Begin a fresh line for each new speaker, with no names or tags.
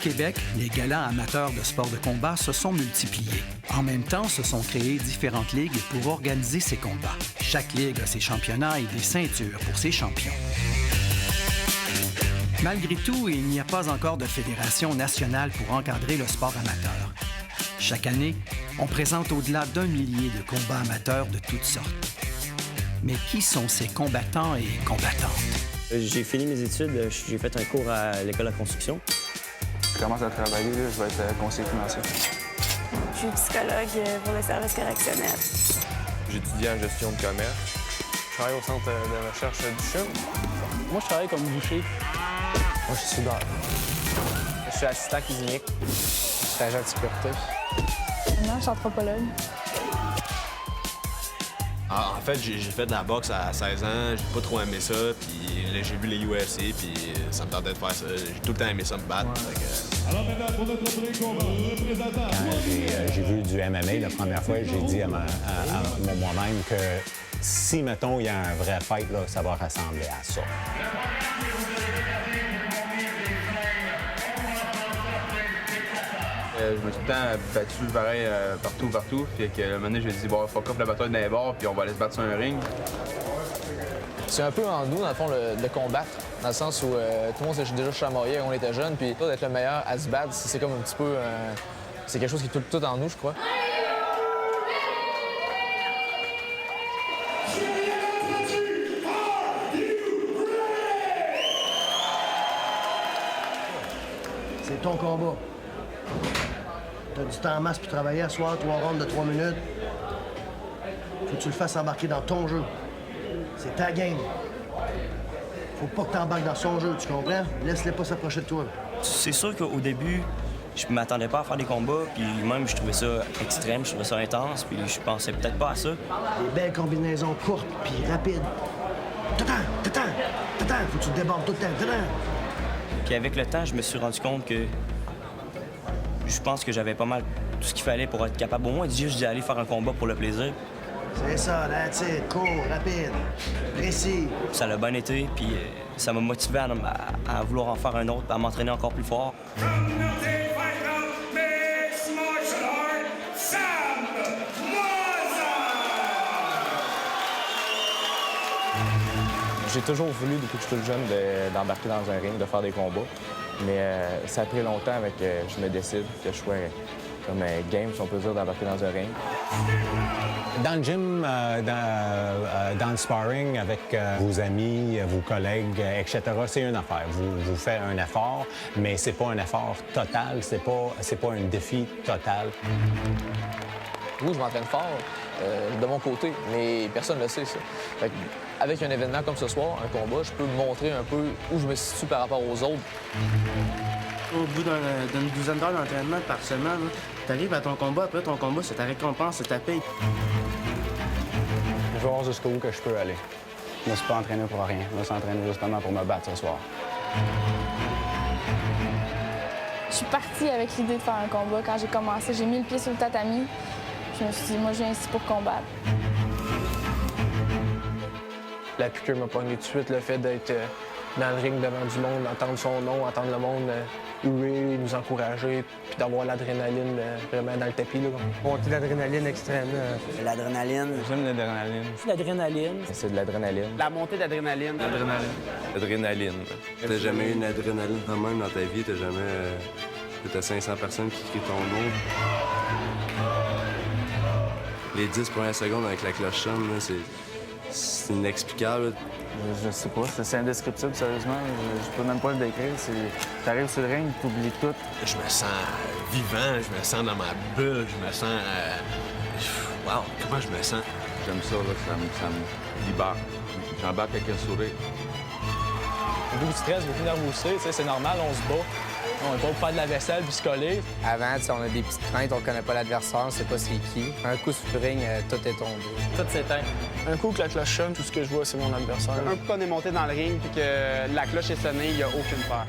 Québec, les galas amateurs de sports de combat se sont multipliés. En même temps, se sont créées différentes ligues pour organiser ces combats. Chaque ligue a ses championnats et des ceintures pour ses champions. Malgré tout, il n'y a pas encore de fédération nationale pour encadrer le sport amateur. Chaque année, on présente au-delà d'1 millier de combats amateurs de toutes sortes. Mais qui sont ces combattants et combattantes?
J'ai fini mes études, j'ai fait un cours à l'école de construction.
Je commence à travailler, là, je vais être conseiller financier.
Je suis psychologue pour le service correctionnel.
J'étudie en gestion de commerce. Je travaille au centre de recherche du CHUM.
Moi, je travaille comme boucher.
Moi, je suis soudeur. Je suis assistant cuisinier. Je suis agent de sécurité.
Non, je suis anthropologue.
En fait, j'ai fait de la boxe à 16 ans, j'ai pas trop aimé ça, puis là, j'ai vu les UFC, puis ça me tentait de faire ça. J'ai tout le temps aimé ça me battre. Ouais.
Alors maintenant, pour notre représentant.
Quand j'ai vu du MMA la première fois, j'ai dit à moi-même que si, mettons, il y a un vrai fight, là, ça va ressembler à ça.
Je me suis tout le temps battu pareil partout. Puis que un moment donné, j'ai dit, bon, fuck off la bataille d'un bord, puis on va aller se battre sur un ring.
C'est un peu en nous, dans le fond, de combattre. Dans le sens où tout le monde s'est déjà chamaillé quand on était jeune. Puis d'être le meilleur à se battre, c'est comme un petit peu... c'est quelque chose qui est tout en nous, je crois.
C'est ton combat. T'as du temps en masse pour travailler à soir, 3 rounds de 3 minutes. Faut que tu le fasses embarquer dans ton jeu. C'est ta game. Faut pas que t'embarques dans son jeu, tu comprends? Laisse-les pas s'approcher de toi.
C'est sûr qu'au début, je m'attendais pas à faire des combats, puis même je trouvais ça extrême, je trouvais ça intense, puis je pensais peut-être pas à ça.
Des belles combinaisons courtes puis rapides. T'attends! Faut que tu te débordes tout le temps.
Puis avec le temps, je me suis rendu compte que je pense que j'avais pas mal tout ce qu'il fallait pour être capable au moins juste d'y aller faire un combat pour le plaisir.
C'est ça, that's it. Court, rapide, précis.
Ça a bien été, puis ça m'a motivé à vouloir en faire un autre, à m'entraîner encore plus fort.
J'ai toujours voulu, depuis que je suis tout jeune, d'embarquer dans un ring, de faire des combats. Mais ça a pris longtemps avec je me décide que je sois comme game, si on peut dire, d'embarquer dans un ring.
Dans le gym, dans le sparring avec vos amis, vos collègues, etc., c'est une affaire. Vous faites un effort, mais c'est pas un effort total, c'est pas un défi total.
Oui, je m'entraîne fort de mon côté, mais personne ne le sait, ça. Fait que, avec un événement comme ce soir, un combat, je peux montrer un peu où je me situe par rapport aux autres.
Au bout d'une douzaine d'heures d'entraînement par semaine, tu arrives à ton combat, après ton combat, c'est ta récompense, c'est ta paye.
Je vais voir jusqu'où que je peux aller. Je me suis pas entraîné pour rien. Je me suis entraîné justement pour me battre ce soir.
Je suis partie avec l'idée de faire un combat. Quand j'ai commencé, j'ai mis le pied sur le tatami. Je me suis dit, moi, je viens ici pour combattre.
La piqûre m'a pogné tout de suite, le fait d'être dans le ring devant du monde, entendre son nom, entendre le monde huer, nous encourager, puis d'avoir l'adrénaline vraiment dans le tapis.
Monter l'adrénaline extrême.
L'adrénaline.
J'aime l'adrénaline.
L'adrénaline.
C'est de l'adrénaline.
La montée d'adrénaline.
L'adrénaline.
T'as jamais eu une adrénaline quand même dans ta vie? T'as jamais... T'as 500 personnes qui crient ton nom. Les 10 premières secondes avec la cloche sonne, là, c'est inexplicable.
Je sais pas, c'est indescriptible, sérieusement. Je peux même pas le décrire. T'arrives sur le ring, t'oublies tout.
Je me sens vivant, je me sens dans ma bulle, je me sens... Wow, comment je me sens?
J'aime ça, là, ça me libère. J'embarque avec un sourire.
Beaucoup de stress, beaucoup de nervosité, c'est normal, on se bat. On n'est pas pour faire de la vaisselle puis se coller.
Avant, on a des petites craintes, on connaît pas l'adversaire, on sait pas c'est qui. Un coup sur le ring, tout est tombé.
Tout s'éteint. Un coup que la cloche sonne, tout ce que je vois, c'est mon adversaire.
Un coup qu'on est monté dans le ring puis que la cloche est sonnée, il n'y a aucune peur.